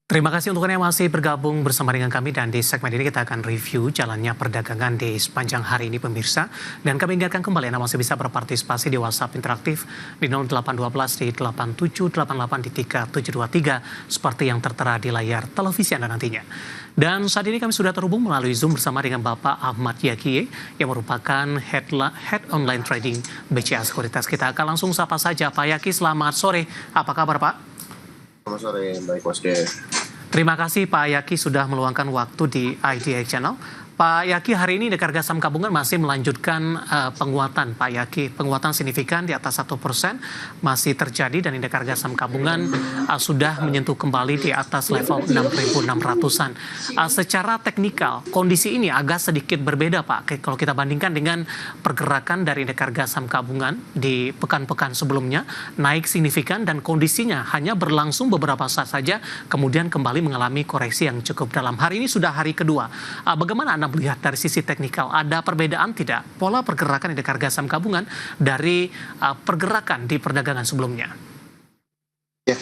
Terima kasih untuk Anda yang masih bergabung bersama dengan kami dan di segmen ini kita akan review jalannya perdagangan di sepanjang hari ini pemirsa. Dan kami ingatkan kembali Anda masih bisa berpartisipasi di WhatsApp interaktif di 0812 di 8788 di 3723 seperti yang tertera di layar televisi Anda nantinya. Dan saat ini kami sudah terhubung melalui Zoom bersama dengan Bapak Ahmad Yakie yang merupakan Head Online Trading BCA Sekuritas. Kita akan langsung sapa saja Pak Yakie, selamat sore. Apa kabar Pak? Selamat sore, baik Mas De. Terima kasih Pak Yakie sudah meluangkan waktu di IDX Channel. Pak Yakie, hari ini Indeks Harga Saham Gabungan masih melanjutkan penguatan Pak Yakie. Penguatan signifikan di atas 1% masih terjadi dan Indeks Harga Saham Gabungan sudah menyentuh kembali di atas level 6.600-an. Secara teknikal, kondisi ini agak sedikit berbeda Pak. Kalau kita bandingkan dengan pergerakan dari Indeks Harga Saham Gabungan di pekan-pekan sebelumnya, naik signifikan dan kondisinya hanya berlangsung beberapa saat saja, kemudian kembali mengalami koreksi yang cukup dalam. Hari ini sudah hari kedua. Bagaimana Anda melihat dari sisi teknikal, ada perbedaan tidak pola pergerakan Indeks Harga Saham Gabungan dari pergerakan di perdagangan sebelumnya? Ya,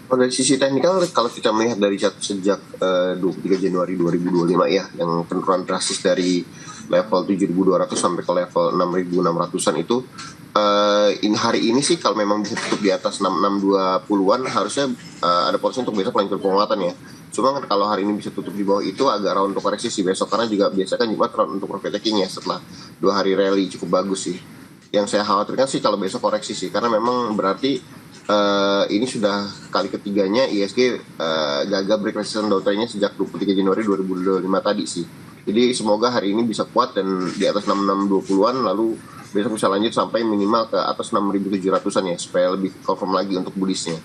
kalau dari sisi teknikal, kalau kita melihat dari sejak 23 Januari 2025 ya, yang penurunan drastis dari level 7.200 sampai ke level 6.600-an itu, hari ini sih kalau memang bisa tutup di atas 6.620-an harusnya ada potensi untuk besok lanjut penguatan ya. Cuma kalau hari ini bisa tutup di bawah itu agak rawan untuk koreksi sih besok, karena juga biasa kan Jumat rawan untuk profit taking ya setelah 2 hari rally cukup bagus sih. Yang saya khawatirkan sih kalau besok koreksi sih, karena memang berarti ini sudah kali ketiganya ISG gagal break resistance downtrendnya sejak 23 Januari 2025 tadi sih. Jadi semoga hari ini bisa kuat dan di atas 6620-an, lalu besok bisa lanjut sampai minimal ke atas 6700-an ya, supaya lebih confirm lagi untuk bullishnya.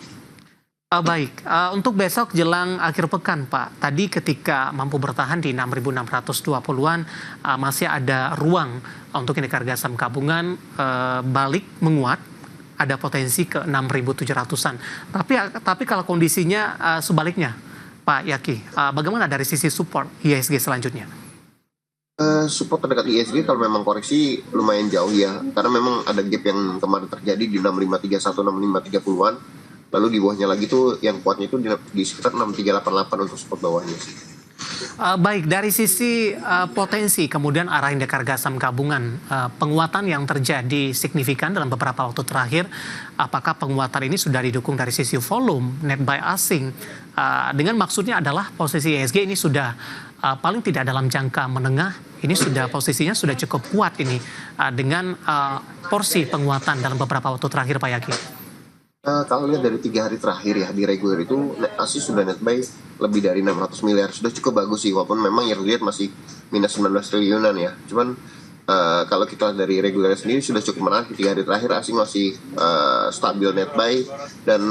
Baik, untuk besok jelang akhir pekan Pak, tadi ketika mampu bertahan di 6.620-an, masih ada ruang untuk Indeks Harga Saham Gabungan balik menguat, ada potensi ke 6.700-an. Tapi kalau kondisinya sebaliknya Pak Yakie, bagaimana dari sisi support ISG selanjutnya? Support terdekat ISG kalau memang koreksi lumayan jauh ya, karena memang ada gap yang kemarin terjadi di 6531 6530-an, lalu di bawahnya lagi tuh yang kuatnya itu di sekitar 6388 untuk support bawahnya sih. Baik, dari sisi potensi kemudian arah Indeks Harga Saham Gabungan, penguatan yang terjadi signifikan dalam beberapa waktu terakhir, apakah penguatan ini sudah didukung dari sisi volume, net buy asing, dengan maksudnya adalah posisi ISG ini sudah paling tidak dalam jangka menengah, ini sudah posisinya sudah cukup kuat ini dengan porsi penguatan dalam beberapa waktu terakhir Pak Yakie. Kalau lihat dari 3 hari terakhir ya di reguler itu asli sudah net buy lebih dari 600 miliar, sudah cukup bagus sih, walaupun memang year to date masih minus 19 triliunan ya. Cuman kalau kita dari reguler sendiri sudah cukup menarik. Di 3 hari terakhir asing masih stabil net buy dan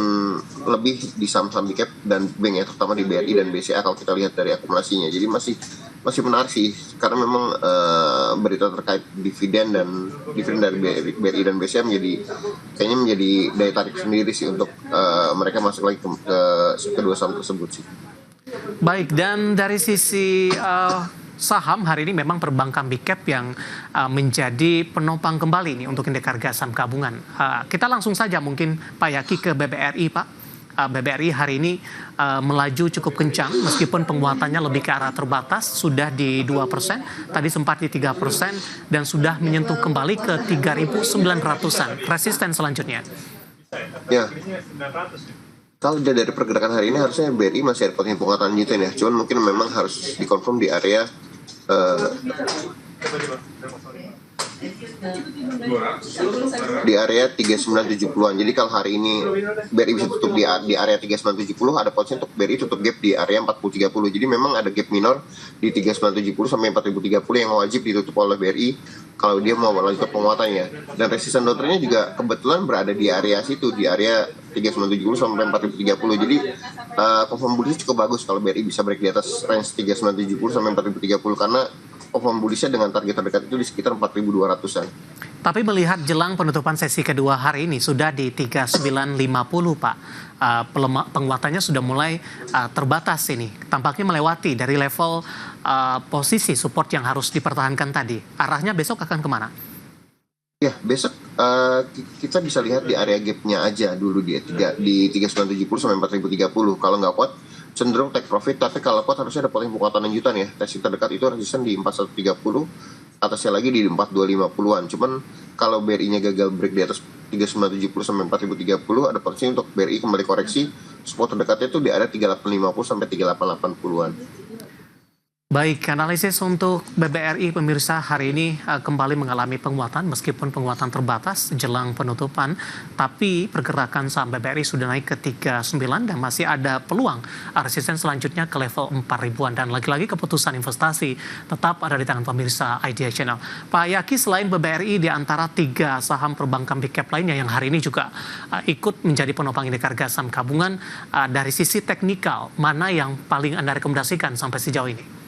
lebih di saham-saham big cap dan bank ya, terutama di BRI dan BCA kalau kita lihat dari akumulasinya. Jadi masih menarik sih, karena memang berita terkait dividen dari BRI dan BCA kayaknya menjadi daya tarik sendiri sih untuk mereka masuk lagi ke kedua saham tersebut sih. Baik, dan dari sisi saham hari ini memang perbankan big cap yang menjadi penopang kembali nih untuk Indeks Harga Saham Gabungan. Kita langsung saja mungkin Pak Yakie ke BBRI Pak. BBRI hari ini melaju cukup kencang meskipun penguatannya lebih ke arah terbatas, sudah di 2%, tadi sempat di 3% dan sudah menyentuh kembali ke 3.900-an. Resisten selanjutnya. Ya. Kalau dari pergerakan hari ini harusnya BRI masih ada potensi penguatan lanjutan ya. Cuman mungkin memang harus dikonfirm di area di area 3970-an. Jadi kalau hari ini BRI bisa tutup di area 3970, ada potensi untuk BRI tutup gap di area 4030. Jadi memang ada gap minor di 3970 sampai 4030 yang wajib ditutup oleh BRI kalau dia mau lanjut penguatannya. Dan resisten downtrendnya juga kebetulan berada di area situ, di area 3970 sampai 4030. Jadi confirm bullish cukup bagus kalau BRI bisa break di atas range 3970 sampai 4030, karena confirm bullishnya dengan target terdekat itu di sekitar 4.200-an. Tapi melihat jelang penutupan sesi kedua hari ini sudah di 3950 Pak. Penguatannya sudah mulai terbatas ini. Tampaknya melewati dari level posisi support yang harus dipertahankan tadi. Arahnya besok akan kemana? Ya, besok kita bisa lihat di area gap-nya aja dulu di 3970 sampai 4030. Kalau nggak kuat, cenderung take profit, tapi kalau kuat harusnya ada potensi penguatan lanjutan ya. Testing terdekat itu resisten di 4130, atasnya lagi di 4250-an. Cuman kalau BRI-nya gagal break di atas 3970 sampai 4030, ada potensi untuk BRI kembali koreksi. Support terdekatnya itu di area 3850 sampai 3880-an. Baik, analisis untuk BBRI pemirsa hari ini kembali mengalami penguatan meskipun penguatan terbatas jelang penutupan, tapi pergerakan saham BBRI sudah naik ke 39 dan masih ada peluang resisten selanjutnya ke level 4.000-an, dan lagi-lagi keputusan investasi tetap ada di tangan pemirsa IDA Channel. Pak Yaki, selain BBRI di antara 3 saham perbankan big cap lainnya yang hari ini juga ikut menjadi penopang indeks harga saham gabungan, dari sisi teknikal mana yang paling Anda rekomendasikan sampai sejauh ini?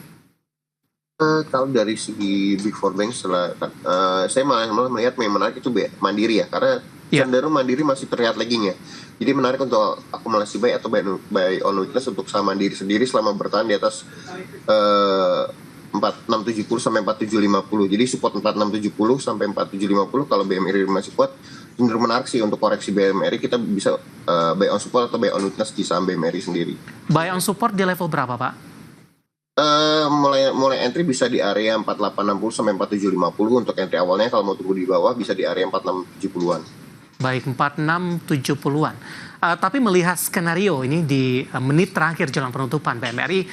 Kalau dari segi Big Four Bank, saya malah melihat yang menarik itu Mandiri ya, karena cenderung Mandiri masih terlihat lagging ya. Jadi menarik untuk akumulasi buy atau buy on weakness untuk saham Mandiri sendiri selama bertahan di atas 4670 sampai 4750. Jadi support 4670 sampai 4750. Kalau BMRI masih kuat, cenderung menarik sih untuk koreksi BMRI. Kita bisa buy on support atau buy on weakness di saham BMRI sendiri. Buy on support di level berapa, Pak? Mulai entry bisa di area 4860 sampai 4750 untuk entry awalnya. Kalau mau tunggu di bawah bisa di area 4670-an. Baik, 4670-an. Tapi melihat skenario ini di menit terakhir jelang penutupan BMRI,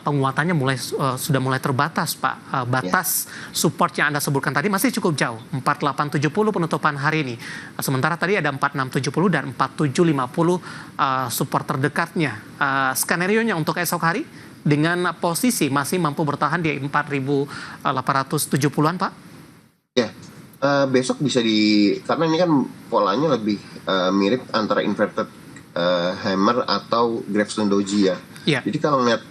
penguatannya sudah mulai terbatas, Pak. Batas support yang Anda sebutkan tadi masih cukup jauh, 4870 penutupan hari ini. Sementara tadi ada 4670 dan 4750 support terdekatnya. Skenario-nya untuk esok hari dengan posisi masih mampu bertahan di 4.870-an, Pak? Ya, besok bisa karena ini kan polanya lebih mirip antara inverted hammer atau gravestone doji ya. Jadi kalau melihat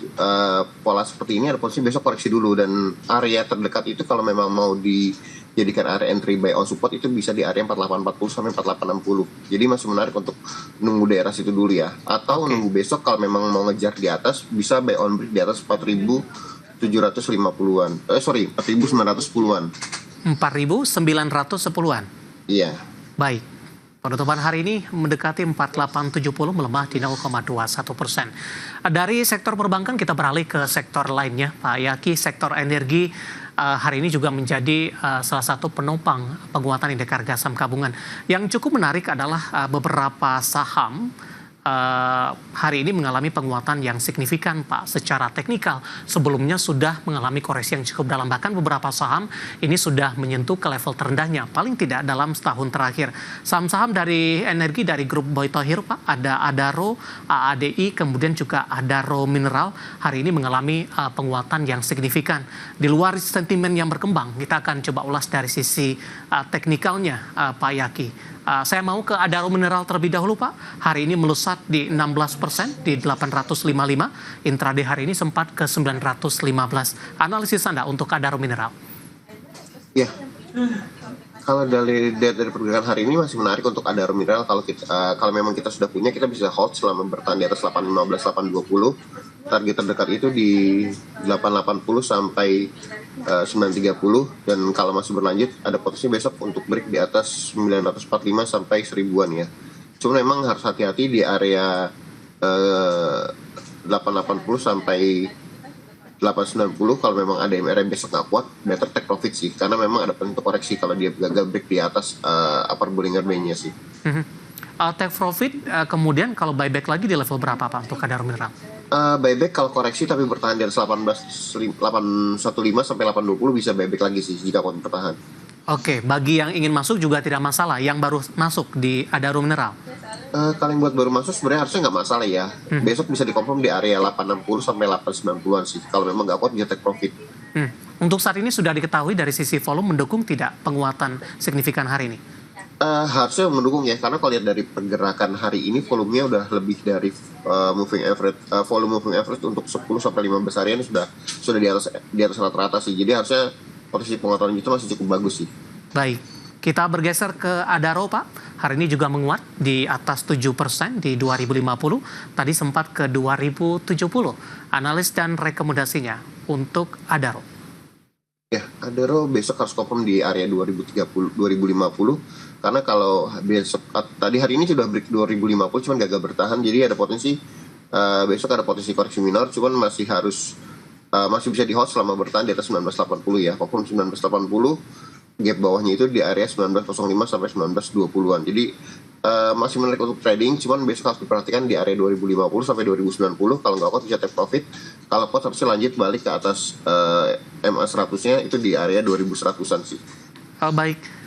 pola seperti ini, ada posisi besok koreksi dulu, dan area terdekat itu kalau memang mau dijadikan area entry buy on support itu bisa di area 4840 sampai 4860. Jadi masih menarik untuk nunggu daerah situ dulu ya. Atau nunggu besok kalau memang mau ngejar di atas, bisa buy on break di atas 4750-an. 4910-an. 4.910-an. Iya. Baik. Penutupan hari ini mendekati 4870, melemah di 0,21%. Dari sektor perbankan kita beralih ke sektor lainnya, Pak Yaki. Sektor energi hari ini juga menjadi salah satu penopang penguatan indeks harga saham gabungan. Yang cukup menarik adalah beberapa saham hari ini mengalami penguatan yang signifikan, Pak. Secara teknikal sebelumnya sudah mengalami koreksi yang cukup dalam, bahkan beberapa saham ini sudah menyentuh ke level terendahnya paling tidak dalam setahun terakhir. Saham-saham dari energi dari grup Boy Tohir, Pak, ada Adaro, AADI, kemudian juga Adaro Mineral hari ini mengalami penguatan yang signifikan. Di luar sentimen yang berkembang, kita akan coba ulas dari sisi teknikalnya, Pak Yaki. Saya mau ke Adaro Mineral terlebih dahulu, Pak. Hari ini melesat di 16%, di 855. Intraday hari ini sempat ke 915. Analisis Anda untuk Adaro Mineral? Ya, kalau dari pergerakan hari ini masih menarik untuk Adaro Mineral. Kalau memang kita sudah punya, kita bisa hold selama bertahan di atas 815, 820. Target terdekat itu di 880 sampai 930, dan kalau masih berlanjut ada potensi besok untuk break di atas 945 sampai 1000-an ya. Cuma memang harus hati-hati di area 880 sampai 890. Kalau memang ada MRM besok nggak kuat, better take profit sih, karena memang ada bentuk koreksi kalau dia gagal break di atas upper Bollinger Band-nya sih. Take profit, kemudian kalau buyback lagi di level berapa, Pak, untuk Adaro Mineral? Buyback kalau koreksi tapi bertahan di atas 815 sampai 820 bisa buyback lagi sih jika kuat bertahan. Oke, bagi yang ingin masuk juga tidak masalah, yang baru masuk di Adaro Mineral? Kalau yang buat baru masuk sebenarnya harusnya nggak masalah ya. Besok bisa dikonfirm di area 860 sampai 890-an sih. Kalau memang nggak kuat bisa take profit. Untuk saat ini sudah diketahui dari sisi volume mendukung tidak penguatan signifikan hari ini? Harusnya mendukung ya, karena kalau lihat dari pergerakan hari ini volumenya udah lebih dari moving average, volume moving average untuk 10 sampai 15 harian sudah di atas rata-rata sih. Jadi harusnya posisi penguatan itu masih cukup bagus sih. Baik, kita bergeser ke Adaro, Pak. Hari ini juga menguat di atas 7% di 2050. Tadi sempat ke 2070. Analis dan rekomendasinya untuk Adaro? Ya, Adaro besok harus confirm di area 2030, 2050. Karena kalau besok tadi hari ini sudah break 2050 cuman gagal bertahan, jadi ada potensi Besok ada potensi koreksi minor, cuman masih bisa di hold selama bertahan di atas 1980 ya. Walaupun 1980 gap bawahnya itu di area 1905 sampai 1920-an. Jadi masih menarik untuk trading, cuman besok harus diperhatikan di area 2050 sampai 2090. Kalau nggak kuat bisa take profit. Kalau kuat harusnya lanjut balik ke atas MA 100-nya itu di area 2100-an sih. Baik.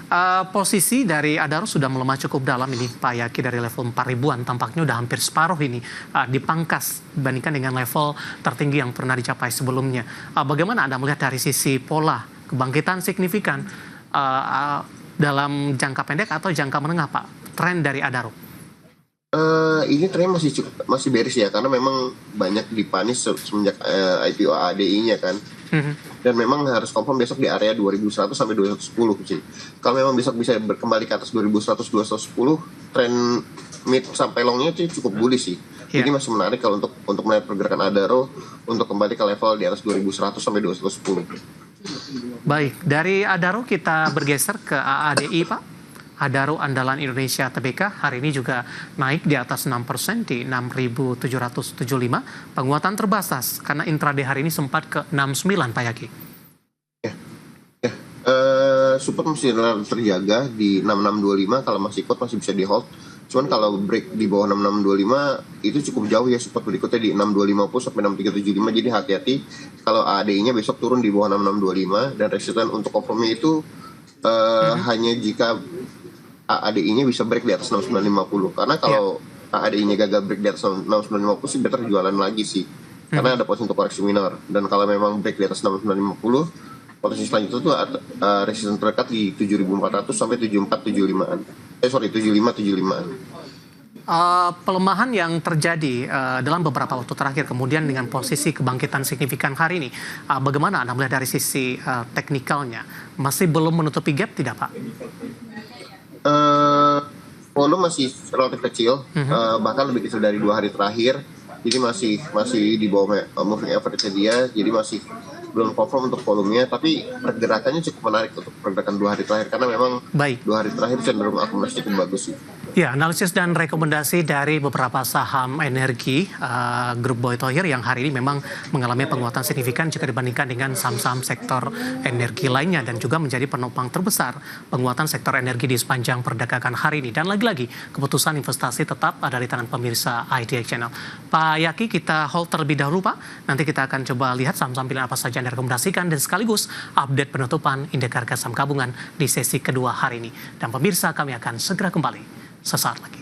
Posisi dari Adaro sudah melemah cukup dalam ini Pak Yaki, dari level 4.000-an tampaknya udah hampir separuh ini dipangkas dibandingkan dengan level tertinggi yang pernah dicapai sebelumnya. Bagaimana Anda melihat dari sisi pola kebangkitan signifikan dalam jangka pendek atau jangka menengah Pak, tren dari Adaro? Ini trennya masih bearish ya, karena memang banyak dipanis semenjak IPO ADI-nya kan. Dan memang harus confirm besok di area 2100 sampai 210 sih. Kalau memang besok bisa kembali ke atas 2100 210, tren mid sampai longnya itu cukup bullish sih. Jadi masih menarik kalau untuk melihat pergerakan Adaro untuk kembali ke level di atas 2100 sampai 210. Baik, dari Adaro kita bergeser ke AADI Pak. Adaro Andalan Indonesia Tbk hari ini juga naik di atas 6% di 6.775. Penguatan terbatas karena intraday hari ini sempat ke 69 Pak Yaki. Support masih terjaga di 6625, kalau masih ikut masih bisa di hold. Cuman kalau break di bawah 6625 itu cukup jauh ya, support berikutnya di 6250 sampai 6375. Jadi hati-hati kalau ADI-nya besok turun di bawah 6625, dan resisten untuk confirmnya itu hanya jika ADI-nya bisa break di atas 6950. Karena kalau ADI-nya gagal break di atas 6950 sih better jualan lagi sih. Karena ada potensi untuk koreksi minor. Dan kalau memang break di atas 6950, potensi selanjutnya itu resisten terdekat di 7400 sampai 7475-an. 7575-an. Pelemahan yang terjadi dalam beberapa waktu terakhir, kemudian dengan posisi kebangkitan signifikan hari ini, bagaimana Anda melihat dari sisi teknikalnya? Masih belum menutupi gap tidak Pak? Volume masih relatif kecil, bahkan lebih kecil dari 2 hari terakhir. Jadi masih di bawah moving average dia, jadi masih belum confirm untuk volumenya, tapi pergerakannya cukup menarik untuk pergerakan 2 hari terakhir, karena memang 2 hari terakhir cenderung akumulasi cukup bagus sih. Ya, analisis dan rekomendasi dari beberapa saham energi grup Boy Thohir yang hari ini memang mengalami penguatan signifikan jika dibandingkan dengan saham-saham sektor energi lainnya, dan juga menjadi penopang terbesar penguatan sektor energi di sepanjang perdagangan hari ini. Dan lagi-lagi keputusan investasi tetap ada di tangan pemirsa IDX Channel. Pak Yaki, kita hold terlebih dahulu Pak. Nanti kita akan coba lihat saham-saham pilihan apa saja yang direkomendasikan, dan sekaligus update penutupan indeks harga saham gabungan di sesi kedua hari ini. Dan pemirsa, kami akan segera kembali sesaat lagi.